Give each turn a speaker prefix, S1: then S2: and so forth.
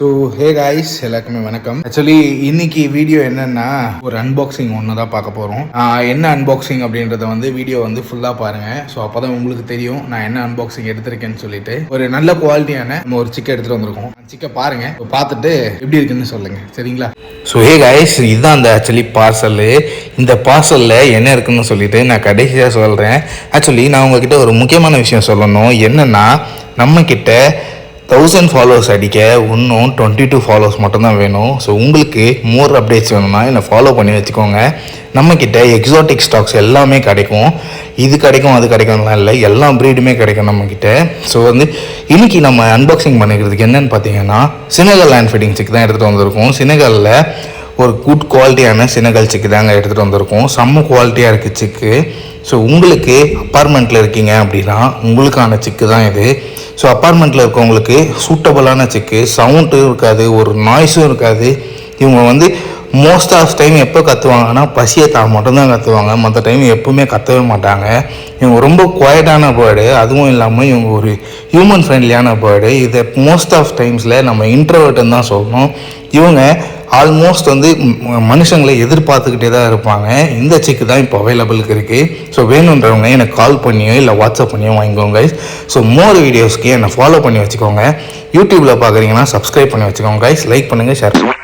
S1: So hey guys, எல்லாருக்குமே வணக்கம். Actually இன்னைக்கு வீடியோ என்னன்னா ஒரு அன்பாக்சிங் ஒன்று தான் பார்க்க போகிறோம். என்ன அன்பாக்சிங் அப்படின்றத வீடியோ ஃபுல்லாக பாருங்கள். ஸோ அப்போ தான் உங்களுக்கு தெரியும் நான் என்ன அன்பாக்சிங் எடுத்திருக்கேன்னு சொல்லிட்டு. ஒரு நல்ல குவாலிட்டியான நம்ம ஒரு சிக்கன் எடுத்துகிட்டு வந்திருக்கோம். சிக்கை பாருங்கள், பார்த்துட்டு எப்படி இருக்குன்னு சொல்லுங்கள், சரிங்களா? ஸோ ஹே காய்ஸ், இதுதான் அந்த ஆக்சுவலி பார்சல். இந்த பார்சலில் என்ன இருக்குன்னு சொல்லிட்டு நான் கடைசியாக சொல்கிறேன். ஆக்சுவலி நான் உங்ககிட்ட ஒரு முக்கியமான விஷயம் சொல்லணும். என்னென்னா நம்மக்கிட்ட 1000 ஃபாலோவர்ஸ் அடிக்க இன்னும் 22 ஃபாலோவர்ஸ் மட்டும்தான் வேணும். ஸோ உங்களுக்கு மோர் அப்டேட்ஸ் வேணும்னா என்னை ஃபாலோ பண்ணி வச்சுக்கோங்க. நம்மக்கிட்ட எக்ஸாட்டிக் ஸ்டாக்ஸ் எல்லாமே கிடைக்கும். இது கிடைக்கும் அது கிடைக்கும்லாம் இல்லை, எல்லா ப்ரீடுமே கிடைக்கும் நம்மக்கிட்ட. ஸோ இன்றைக்கி நம்ம அன்பாக்சிங் பண்ணிக்கிறதுக்கு என்னென்னு பார்த்தீங்கன்னா செனகல் லேண்ட் ஃபீடிங் சிக்கு தான் எடுத்துகிட்டு வந்திருக்கோம். செனகலில் ஒரு குட் குவாலிட்டியான செனகல் சிக்கு தாங்க எடுத்துகிட்டு வந்திருக்கோம். செம்ம குவாலிட்டியாக இருக்குது சிக்கு. ஸோ உங்களுக்கு அப்பார்ட்மெண்ட்டில் இருக்கீங்க அப்படின்னா உங்களுக்கான சிக்கு தான் இது. ஸோ அப்பார்ட்மெண்ட்டில் இருக்கவங்களுக்கு சூட்டபுளான சிக்கு, சவுண்டும் இருக்காது, ஒரு நாய்ஸும் இருக்காது. இவங்க மோஸ்ட் ஆஃப் டைம் எப்போ கற்றுவாங்கன்னா பசியை மட்டும்தான் கற்றுவாங்க. மற்ற டைம் எப்பவுமே கத்தவே மாட்டாங்க. இவங்க ரொம்ப குவாய்டான பேர்டு. அதுவும் இல்லாமல் இவங்க ஒரு ஹியூமன் ஃப்ரெண்ட்லியான பேர்டு. இதை மோஸ்ட் ஆஃப் டைம்ஸில் நம்ம இன்ட்ரோவர்ட்டுன்னு தான் சொல்லணும். இவங்க ஆல்மோஸ்ட் மனுஷங்களை எதிர்பார்த்துக்கிட்டே தான் இருப்பாங்க. இந்த சிக்கு தான் இப்போ அவைலபிளுக்கு இருக்குது. ஸோ வேணுன்றவங்க எனக்கு கால் பண்ணியோ இல்லை வாட்ஸ்அப் பண்ணியோ வாங்கிக்கோங்க. ஸோ மோர் வீடியோஸ்க்கு என்னை ஃபாலோ பண்ணி வச்சுக்கோங்க. யூடியூப்பில் பார்க்குறீங்கன்னா சப்ஸ்கிரைப் பண்ணி வச்சுக்கோங்க கைஸ். லைக் பண்ணுங்கள், ஷேர் பண்ணுங்கள்.